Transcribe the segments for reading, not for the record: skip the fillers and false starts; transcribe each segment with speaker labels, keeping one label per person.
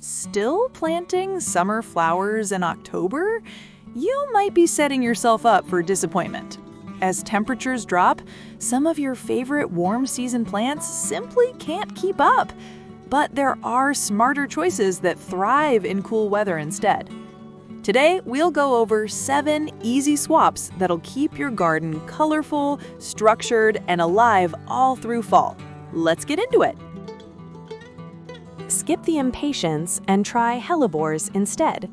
Speaker 1: Still planting summer flowers in October? You might be setting yourself up for disappointment. As temperatures drop, some of your favorite warm season plants simply can't keep up. But there are smarter choices that thrive in cool weather instead. Today, we'll go over 7 easy swaps that'll keep your garden colorful, structured, and alive all through fall. Let's get into it.
Speaker 2: Skip the impatience and try hellebores instead.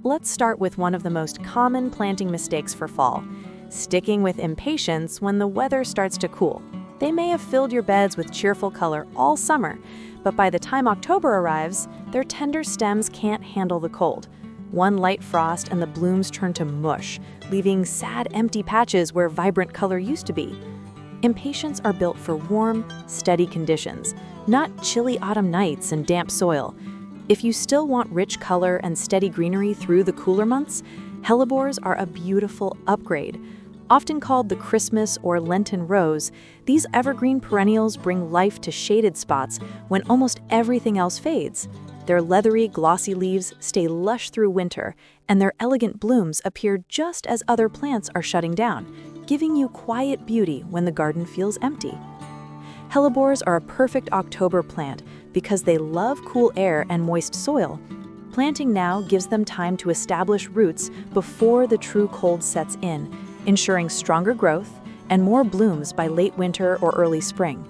Speaker 2: Let's start with one of the most common planting mistakes for fall: sticking with impatience when the weather starts to cool. They may have filled your beds with cheerful color all summer, but by the time October arrives, their tender stems can't handle the cold. One light frost and the blooms turn to mush, leaving sad, empty patches where vibrant color used to be. Impatiens are built for warm, steady conditions, not chilly autumn nights and damp soil. If you still want rich color and steady greenery through the cooler months, hellebores are a beautiful upgrade. Often called the Christmas or Lenten rose, these evergreen perennials bring life to shaded spots when almost everything else fades. Their leathery, glossy leaves stay lush through winter, and their elegant blooms appear just as other plants are shutting down, giving you quiet beauty when the garden feels empty. Hellebores are a perfect October plant because they love cool air and moist soil. Planting now gives them time to establish roots before the true cold sets in, ensuring stronger growth and more blooms by late winter or early spring.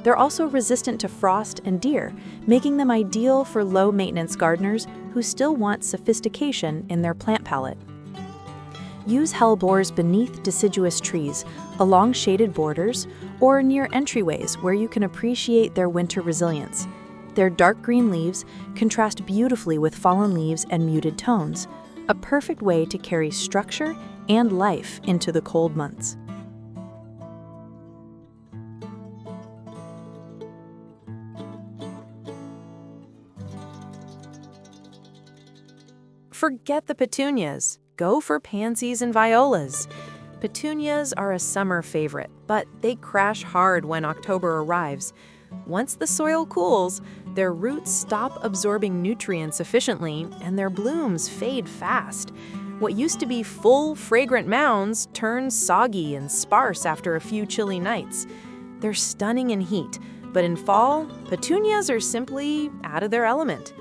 Speaker 2: They're also resistant to frost and deer, making them ideal for low-maintenance gardeners who still want sophistication in their plant palette. Use hellebores beneath deciduous trees, along shaded borders, or near entryways where you can appreciate their winter resilience. Their dark green leaves contrast beautifully with fallen leaves and muted tones, a perfect way to carry structure and life into the cold months.
Speaker 1: Forget the petunias. Go for pansies and violas. Petunias are a summer favorite, but they crash hard when October arrives. Once the soil cools, their roots stop absorbing nutrients efficiently and their blooms fade fast. What used to be full, fragrant mounds turn soggy and sparse after a few chilly nights. They're stunning in heat, but in fall, petunias are simply out of their element.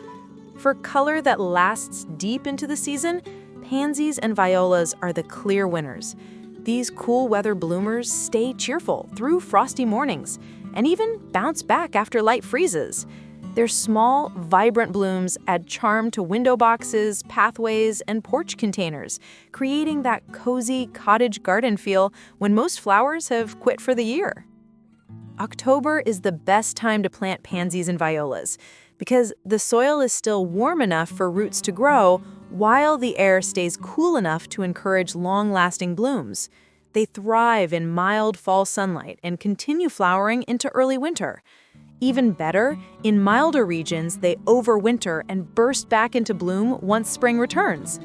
Speaker 1: For color that lasts deep into the season, pansies and violas are the clear winners. These cool weather bloomers stay cheerful through frosty mornings and even bounce back after light freezes. Their small, vibrant blooms add charm to window boxes, pathways, and porch containers, creating that cozy cottage garden feel when most flowers have quit for the year. October is the best time to plant pansies and violas because the soil is still warm enough for roots to grow while the air stays cool enough to encourage long-lasting blooms. They thrive in mild fall sunlight and continue flowering into early winter. Even better, in milder regions, they overwinter and burst back into bloom once spring returns.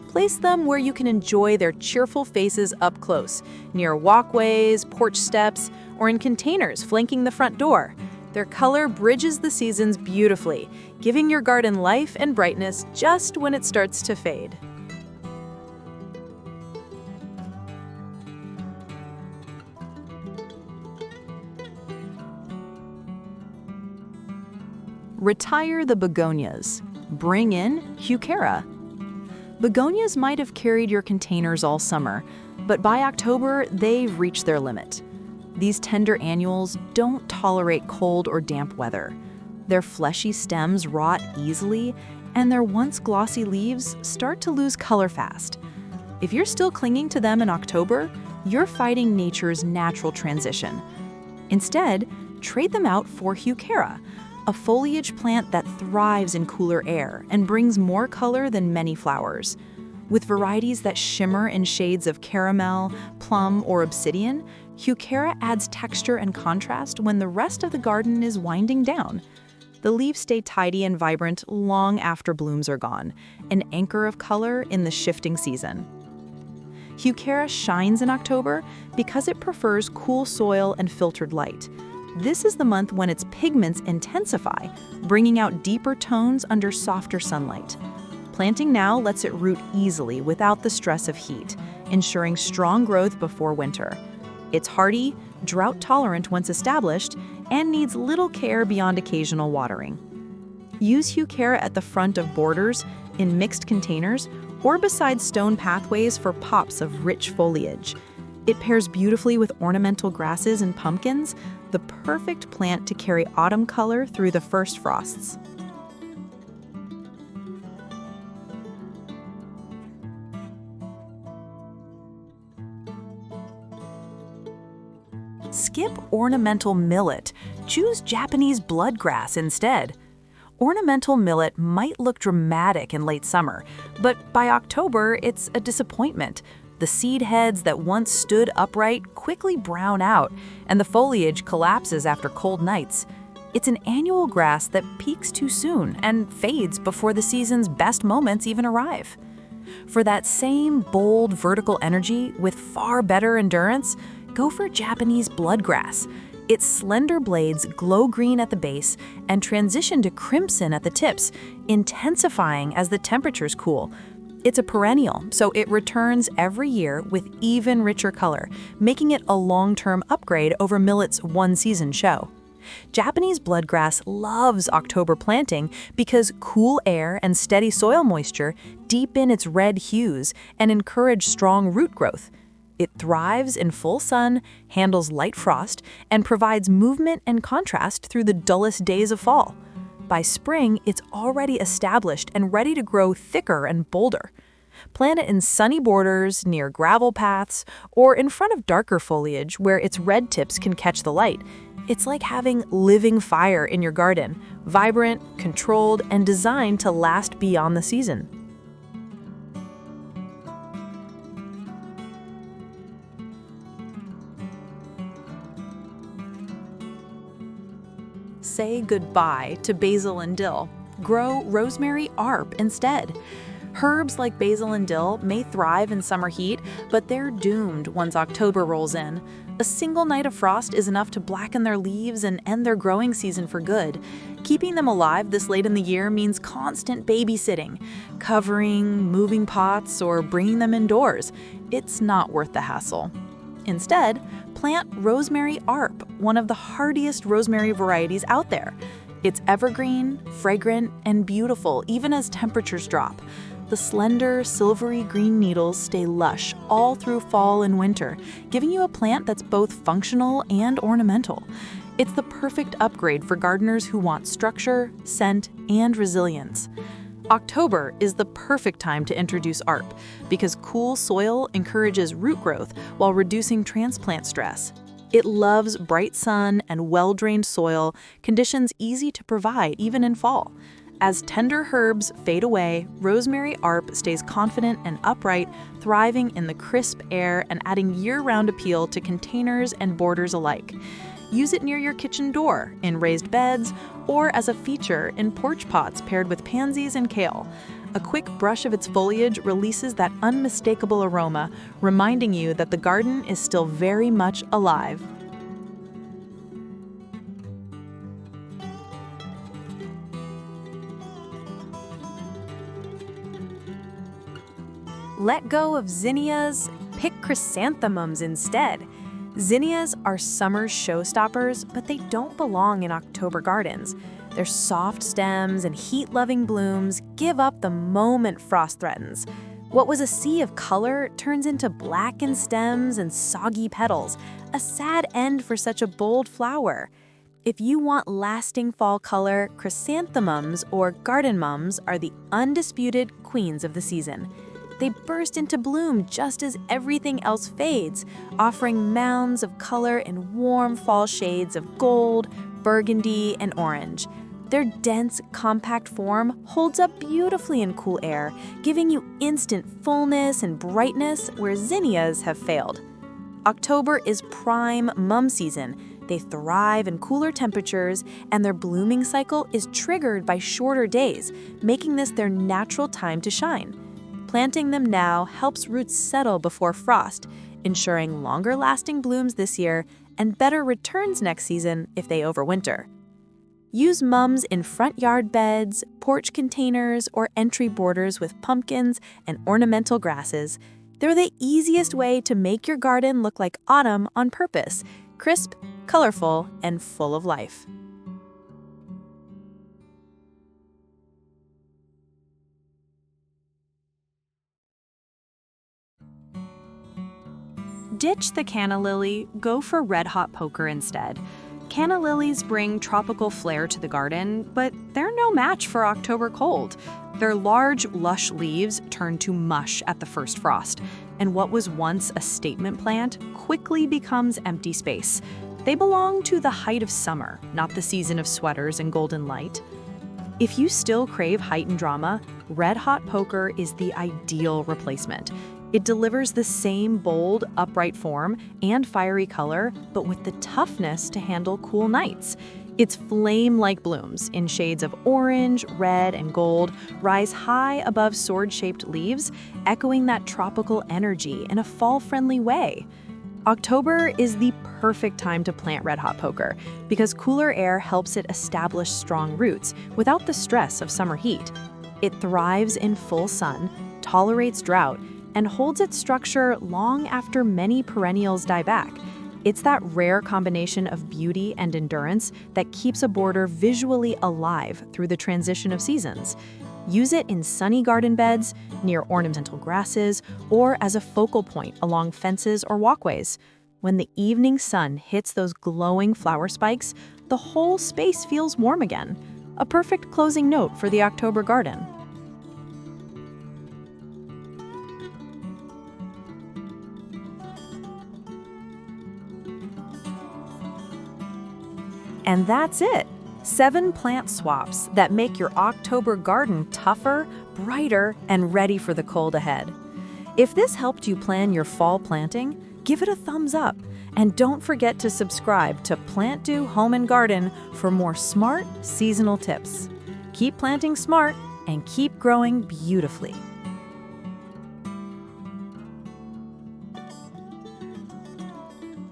Speaker 1: Place them where you can enjoy their cheerful faces up close, near walkways, porch steps, or in containers flanking the front door. Their color bridges the seasons beautifully, giving your garden life and brightness just when it starts to fade. Retire the begonias. Bring in Heuchera. Begonias might have carried your containers all summer, but by October, they've reached their limit. These tender annuals don't tolerate cold or damp weather. Their fleshy stems rot easily, and their once glossy leaves start to lose color fast. If you're still clinging to them in October, you're fighting nature's natural transition. Instead, trade them out for Heuchera, a foliage plant that thrives in cooler air and brings more color than many flowers. With varieties that shimmer in shades of caramel, plum, or obsidian, Heuchera adds texture and contrast when the rest of the garden is winding down. The leaves stay tidy and vibrant long after blooms are gone, an anchor of color in the shifting season. Heuchera shines in October because it prefers cool soil and filtered light.
Speaker 3: This is the month when its pigments intensify, bringing out deeper tones under softer sunlight. Planting now lets it root easily without the stress of heat, ensuring strong growth before winter. It's hardy, drought-tolerant once established, and needs little care beyond occasional watering. Use Heuchera at the front of borders, in mixed containers, or beside stone pathways for pops of rich foliage. It pairs beautifully with ornamental grasses and pumpkins, the perfect plant to carry autumn color through the first frosts. Skip ornamental millet. Choose Japanese bloodgrass instead. Ornamental millet might look dramatic in late summer, but by October, it's a disappointment. The seed heads that once stood upright quickly brown out, and the foliage collapses after cold nights. It's an annual grass that peaks too soon and fades before the season's best moments even arrive. For that same bold vertical energy with far better endurance, go for Japanese bloodgrass. Its slender blades glow green at the base and transition to crimson at the tips, intensifying as the temperatures cool. It's a perennial, so it returns every year with even richer color, making it a long-term upgrade over millet's one-season show. Japanese bloodgrass loves October planting because cool air and steady soil moisture deepen its red hues and encourage strong root growth. It thrives in full sun, handles light frost, and provides movement and contrast through the dullest days of fall. By spring, it's already established and ready to grow thicker and bolder. Plant it in sunny borders, near gravel paths, or in front of darker foliage where its red tips can catch the light. It's like having living fire in your garden, vibrant, controlled, and designed to last beyond the season. Say goodbye to basil and dill. Grow Rosemary Arp instead. Herbs like basil and dill may thrive in summer heat, but they're doomed once October rolls in. A single night of frost is enough to blacken their leaves and end their growing season for good. Keeping them alive this late in the year means constant babysitting, covering, moving pots, or bringing them indoors. It's not worth the hassle. Instead, plant Rosemary Arp, one of the hardiest rosemary varieties out there. It's evergreen, fragrant, and beautiful even as temperatures drop. The slender, silvery green needles stay lush all through fall and winter, giving you a plant that's both functional and ornamental. It's the perfect upgrade for gardeners who want structure, scent, and resilience. October is the perfect time to introduce ARP because cool soil encourages root growth while reducing transplant stress. It loves bright sun and well-drained soil, conditions easy to provide even in fall. As tender herbs fade away, Rosemary Arp stays confident and upright, thriving in the crisp air and adding year-round appeal to containers and borders alike. Use it near your kitchen door, in raised beds, or as a feature in porch pots paired with pansies and kale. A quick brush of its foliage releases that unmistakable aroma, reminding you that the garden is still very much alive.
Speaker 1: Let go of zinnias, pick chrysanthemums instead. Zinnias are summer's showstoppers, but they don't belong in October gardens. Their soft stems and heat-loving blooms give up the moment frost threatens. What was a sea of color turns into blackened stems and soggy petals, a sad end for such a bold flower. If you want lasting fall color, chrysanthemums or garden mums are the undisputed queens of the season. They burst into bloom just as everything else fades, offering mounds of color in warm fall shades of gold, burgundy, and orange. Their dense, compact form holds up beautifully in cool air, giving you instant fullness and brightness where zinnias have failed. October is prime mum season. They thrive in cooler temperatures, and their blooming cycle is triggered by shorter days, making this their natural time to shine. Planting them now helps roots settle before frost, ensuring longer-lasting blooms this year
Speaker 2: and better returns next season if they overwinter. Use mums in front yard beds, porch containers, or entry borders with pumpkins and ornamental grasses. They're the easiest way to make your garden look like autumn on purpose, crisp, colorful, and full of life. Ditch the canna lily, go for red-hot poker instead. Canna lilies bring tropical flair to the garden, but they're no match for October cold. Their large, lush leaves turn to mush at the first frost, and what was once a statement plant quickly becomes empty space. They belong to the height of summer, not the season of sweaters and golden light. If you still crave heightened drama, red-hot poker is the ideal replacement. It delivers the same bold, upright form and fiery color, but with the toughness to handle cool nights. Its flame-like blooms in shades of orange, red, and gold rise high above sword-shaped leaves, echoing that tropical energy in a fall-friendly way. October is the perfect time to plant red-hot poker because cooler air helps it establish strong roots without the stress of summer heat. It thrives in full sun, tolerates drought, and holds its structure long after many perennials die back. It's that rare combination of beauty and endurance that keeps a border visually alive through the transition of seasons. Use it in sunny garden beds, near ornamental grasses, or as a focal point along fences or walkways. When the evening sun hits those glowing flower spikes, the whole space feels warm again. A perfect closing note for the October garden. And that's it. 7 plant swaps that make your October garden tougher, brighter, and ready for the cold ahead. If this helped you plan your fall planting, give it a thumbs up. And don't forget to subscribe to PlantDo Home and Garden for more smart seasonal tips. Keep planting smart and keep growing beautifully.